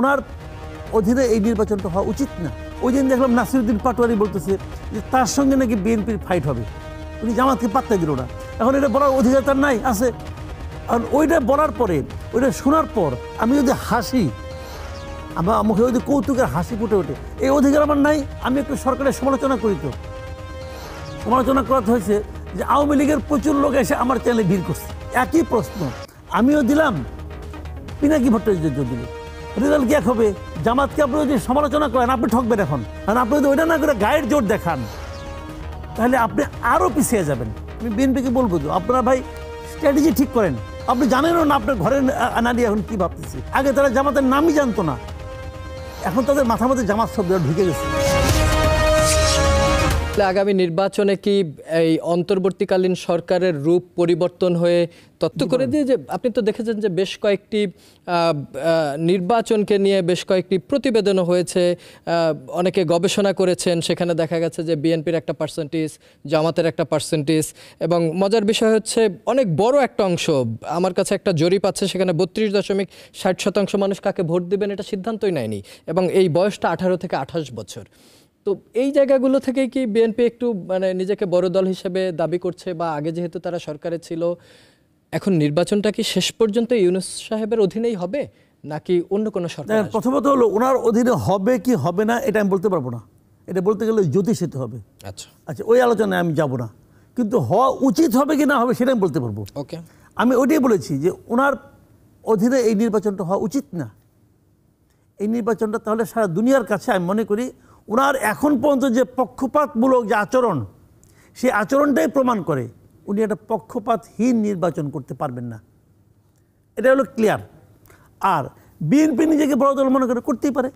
ওনার অধীনে এই নির্বাচনটা হওয়া উচিত না। ওই দিন দেখলাম নাসিরউদ্দিন পাটোয়ারি বলতেছে যে তার সঙ্গে নাকি বিএনপির ফাইট হবে, উনি জামাতকে পাত্তা দিল না। এখন এটা বলার অধিকার তার নাই, আছে। কারণ ওইটা বলার পরে, ওইটা শোনার পর আমি যদি হাসি, আমার মুখে যদি কৌতুকের হাসি ফুটে ওঠে, এই অধিকার আমার নাই। আমি একটু সরকারের সমালোচনা করি, তো সমালোচনা করা হয়েছে যে আওয়ামী লীগের প্রচুর লোক এসে আমার চ্যানেলে ভিড় করছে। একই প্রশ্ন আমিও দিলাম, পিনাকি ভট্টাচার্য দিল, রেজাল্ট কি এক হবে? জামাতকে আপনি যদি সমালোচনা করেন আপনি ঠকবেন এখন। কারণ আপনি যদি ওইটা না করে গায়ের জোর দেখান তাহলে আপনি আরও পিছিয়ে যাবেন। আমি বিএনপিকে বলবো তো আপনারা ভাই স্ট্র্যাটেজি ঠিক করেন। আপনি জানেনও না আপনার ঘরে নারী এখন কি ভাবতেছে। আগে তারা জামাতের নামই জানতো না, এখন তাদের মাথার মধ্যে জামাত শব্দ ঢুকে গেছে। আগামী নির্বাচনে কি এই অন্তর্বর্তীকালীন সরকারের রূপ পরিবর্তন হয়ে তত্ত্ব করে দিয়ে, যে আপনি তো দেখেছেন যে বেশ কয়েকটি নির্বাচনকে নিয়ে বেশ কয়েকটি প্রতিবেদনও হয়েছে, অনেকে গবেষণা করেছেন, সেখানে দেখা গেছে যে বিএনপির একটা পার্সেন্টেজ, জামাতের একটা পার্সেন্টেজ, এবং মজার বিষয় হচ্ছে অনেক বড় একটা অংশ, আমার কাছে একটা জরিপ আছে সেখানে 32.60% মানুষ কাকে ভোট দেবেন এটা সিদ্ধান্তই নেয়নি, এবং এই বয়সটা 18 থেকে 28 বছর। তো এই জায়গাগুলো থেকেই কি বিএনপি একটু মানে নিজেকে বড় দল হিসেবে দাবি করছে, বা আগে যেহেতু তারা সরকারে ছিল, এখন নির্বাচনটা কি শেষ পর্যন্ত ইউনূস সাহেবের অধীনেই হবে নাকি অন্য কোনো সরকার? প্রথমত হলো ওনার অধীনে হবে কি হবে না এটা আমি বলতে পারবো না, এটা বলতে গেলে জ্যোতিষ হতে হবে। আচ্ছা, ওই আলোচনায় আমি যাব না, কিন্তু হওয়া উচিত হবে কি না হবে সেটা আমি বলতে পারবো। ওকে, আমি ওইটাই বলেছি যে ওনার অধীনে এই নির্বাচনটা হওয়া উচিত না। এই নির্বাচনটা তাহলে সারা দুনিয়ার কাছে আমি মনে করি ওনার এখন পর্যন্ত যে পক্ষপাতমূলক যে আচরণ, সেই আচরণটাই প্রমাণ করে উনি একটা পক্ষপাতহীন নির্বাচন করতে পারবেন না, এটা হলো ক্লিয়ার। আর বিএনপি নিজেকে বড় দল মনে করে করতেই পারে।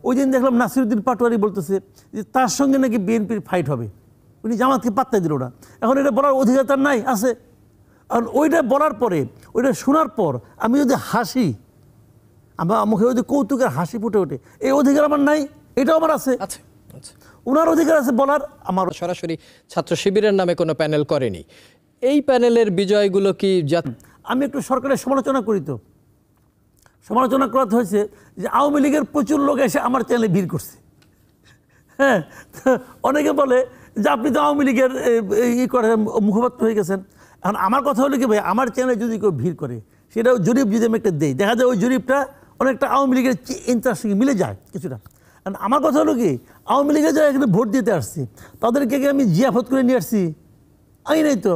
ওই দিন দেখলাম নাসিরউদ্দিন পাটোয়ারি বলতেছে যে তার সঙ্গে নাকি বিএনপির ফাইট হবে, উনি জামাতকে পাত্তা দিল না। এখন এটা বলার অধিকার তার নাই, আছে। কারণ ওইটা বলার পরে, ওইটা শোনার পর আমি যদি হাসি, আমার মুখে যদি কৌতুকের হাসি ফুটে ওঠে, এই অধিকার আমার নাই, এটাও আমার আছে। ওনার অধিকার আছে বলার। আমার সরাসরি ছাত্র শিবিরের নামে কোনো প্যানেল করেনি, এই প্যানেলের বিজয়গুলো কি? আমি একটু সরকারের সমালোচনা করি, তো সমালোচনা করা হয়েছে যে আওয়ামী লীগের প্রচুর লোক এসে আমার চ্যানেলে ভিড় করছে। হ্যাঁ, অনেকে বলে যে আপনি তো আওয়ামী লীগের মুখপাত্র হয়ে গেছেন। এখন আমার কথা হলো কি ভাই, আমার চ্যানেলে যদি কেউ ভিড় করে সেটাও জরিপ যদি আমি একটা দেই, দেখা যায় ওই জরিপটা অনেকটা আওয়ামী লীগের ইন্টারেস্ট সঙ্গে মিলে যায় কিছুটা। কারণ আমার কথা হলো কি, আওয়ামী লীগের যারা এখানে ভোট দিতে আসছে তাদেরকে আমি জিয়াফত করে নিয়ে আসছি? আমি নাই তো,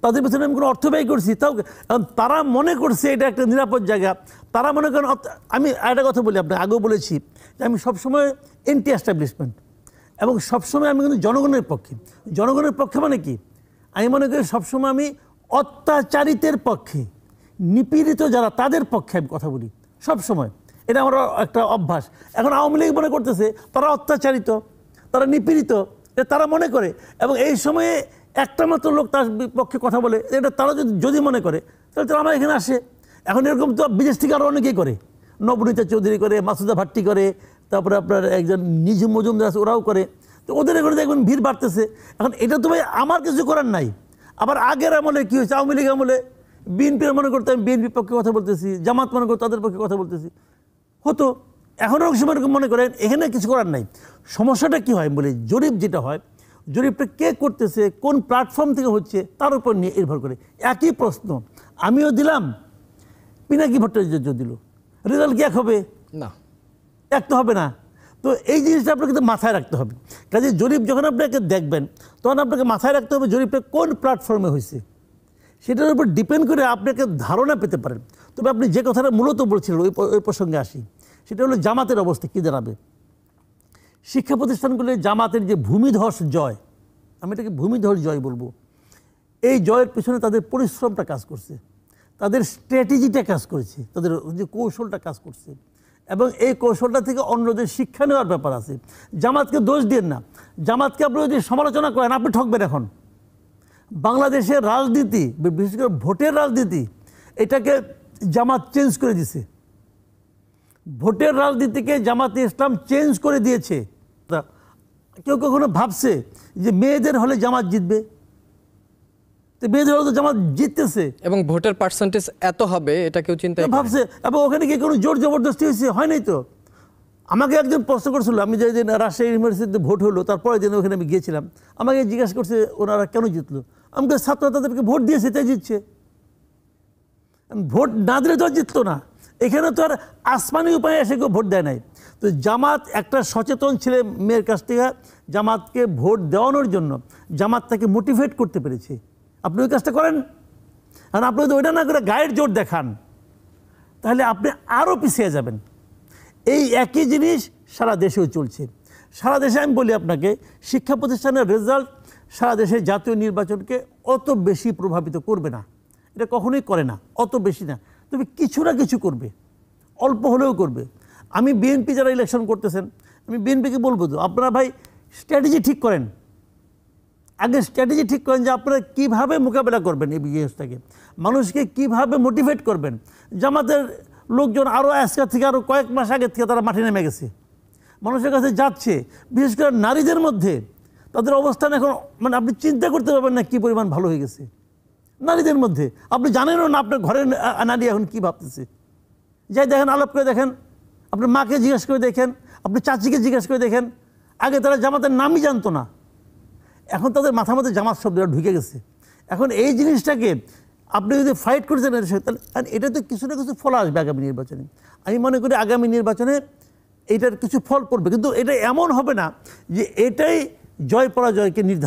তাদের পেছনে আমি কোনো অর্থ ব্যয় করছি? তাও তারা মনে করছে এটা একটা নিরাপদ জায়গা, তারা মনে করেন। আমি একটা কথা বলি, আপনি আগেও বলেছি যে আমি সবসময় এন্টি এস্টাবলিশমেন্ট, এবং সবসময় আমি কিন্তু জনগণের পক্ষে। জনগণের পক্ষে মানে কি, আমি মনে করি সবসময় আমি অত্যাচারিতের পক্ষে, নিপীড়িত যারা তাদের পক্ষে আমি কথা বলি সবসময়, এটা আমার একটা অভ্যাস। এখন আওয়ামী লীগ মনে করতেছে তারা অত্যাচারিত, তারা নিপীড়িত, এটা তারা মনে করে, এবং এই সময়ে একটা মাত্র লোক তার পক্ষে কথা বলে, এটা তারা যদি মনে করে তাহলে তারা আমার এখানে আসে। এখন এরকম তো বিদেশ থেকে আরও অনেকেই করে, নবনীতা চৌধুরী করে, মাসুদা ভাট্টি করে, তারপরে আপনার একজন নিজুম মজুমদার আছে, ওরাও করে। তো ওদের এখানে দেখবেন ভিড় বাড়তেছে। এখন এটা তো ভাই আমার কিছু করার নাই। আবার আগের আমলে কী হয়েছে, আওয়ামী লীগ আমলে বিএনপির মনে করতে আমি বিএনপির পক্ষে কথা বলতেছি, জামাত মনে করতে তাদের পক্ষে কথা বলতেছি, হতো। এখনও সময় মনে করেন এখানে কিছু করার নাই। সমস্যাটা কী হয় বলে, জরিপ যেটা হয়, জরিপটা কে করতেছে, কোন প্ল্যাটফর্ম থেকে হচ্ছে তার উপর নির্ভর করে। একই প্রশ্ন আমিও দিলাম, পিনাকি ভট্টাচার্য দিল, রেজাল্ট কি এক হবে? না, এক তো হবে না। তো এই জিনিসটা আপনাকে কিন্তু মাথায় রাখতে হবে। কাজে জরিপ যখন আপনাকে দেখবেন তখন আপনাকে মাথায় রাখতে হবে জরিপটা কোন প্ল্যাটফর্মে হয়েছে, সেটার উপর ডিপেন্ড করে আপনাকে ধারণা পেতে পারেন। তবে আপনি যে কথাটা মূলত বলছিলেন ওই প্রসঙ্গে আসি, সেটা হলো জামাতের অবস্থা কী দাঁড়াবে। শিক্ষা প্রতিষ্ঠানগুলো জামাতের যে ভূমিধস জয়, আমি এটাকে ভূমিধস জয় বলবো, এই জয়ের পেছনে তাদের পরিশ্রমটা কাজ করছে, তাদের স্ট্র্যাটেজিটা কাজ করেছে, তাদের যে কৌশলটা কাজ করছে, এবং এই কৌশলটা থেকে অন্যদের শিক্ষা নেওয়ার ব্যাপার আছে। জামাতকে দোষ দিন না, জামাতকে আপনি যদি সমালোচনা করেন আপনি ঠকবেন। এখন বাংলাদেশের রাজনীতি, বিশেষ করে ভোটের রাজনীতি, এটাকে জামাত চেঞ্জ করে দিছে। ভোটের রাজনীতিকে জামাতে ইসলাম চেঞ্জ করে দিয়েছে। কেউ কখনো ভাবছে যে মেয়েদের হলে জামাত জিতবে? তো বিএনপি তো জামাত জিততেছে এবং ভোটের পার্সেন্টেজ এত হবে এটা কেউ চিন্তা ভাবছে, এবং ওখানে কি কোনো জোর জবরদস্তি হয়েছে? হয় নাই তো। আমাকে একজন প্রশ্ন করছিল, আমি যেদিন রাজশাহী ইউনিভার্সিটিতে ভোট হলো তারপরে দিন ওখানে আমি গিয়েছিলাম, আমাকে জিজ্ঞাসা করছে ওনারা কেন জিতলো। আমাকে ছাত্র তাদেরকে ভোট দিয়েছে তাই জিতছে, ভোট না দিলে তো আর জিততো না। এখানে তো আর আসমানি উপায়ে এসে কেউ ভোট দেয় নাই। তো জামাত একটা সচেতন ছেলে মেয়ের কাছ থেকে জামাতকে ভোট দেওয়ানোর জন্য জামাত তাকে মোটিভেট করতে পেরেছে। আপনি ওই কাজটা করেন, কারণ আপনি যদি ওইটা না করে গায়ের জোর দেখান তাহলে আপনি আরও পিছিয়ে যাবেন। এই একই জিনিস সারা দেশেও চলছে। সারা দেশে আমি বলি আপনাকে, শিক্ষা প্রতিষ্ঠানের রেজাল্ট সারা দেশের জাতীয় নির্বাচনকে অত বেশি প্রভাবিত করবে না, এটা কখনোই করে না, অত বেশি না, তবে কিছু না কিছু করবে, অল্প হলেও করবে। আমি বিএনপি যারা ইলেকশন করতেছেন, আমি বিএনপিকে বলবো তো আপনারা ভাই স্ট্র্যাটেজি ঠিক করেন, আগে স্ট্র্যাটেজি ঠিক করেন যে আপনারা কীভাবে মোকাবেলা করবেন এই বিএসটাকে, মানুষকে কীভাবে মোটিভেট করবেন। জামাতের লোকজন আরও আজকের থেকে আরও কয়েক মাস আগের থেকে তারা মাঠে নেমে গেছে, মানুষের কাছে যাচ্ছে, বিশেষ করে নারীদের মধ্যে তাদের অবস্থান এখন মানে আপনি চিন্তা করতে পারবেন না কী পরিমাণ ভালো হয়ে গেছে নারীদের মধ্যে। আপনি জানেনও না আপনার ঘরের নারী এখন কী ভাবতেছে। যাই দেখেন, আলাপ করে দেখেন, আপনার মাকে জিজ্ঞেস করে দেখেন, আপনি চাচিকে জিজ্ঞেস করে দেখেন, আগে তারা জামাতের নামই জানতো না, এখন তাদের মাথার মধ্যে জামাত শব্দটা ঢুকে গেছে। এখন এই জিনিসটাকে আপনি যদি ফাইট করতে চান তাহলে এটা তো কিছু না কিছু ফল আসবে আগামী নির্বাচনে। আমি মনে করি আগামী নির্বাচনে এইটার কিছু ফল পড়বে, কিন্তু এটা এমন হবে না যে এটাই জয় পরাজয়কে নির্ধারণ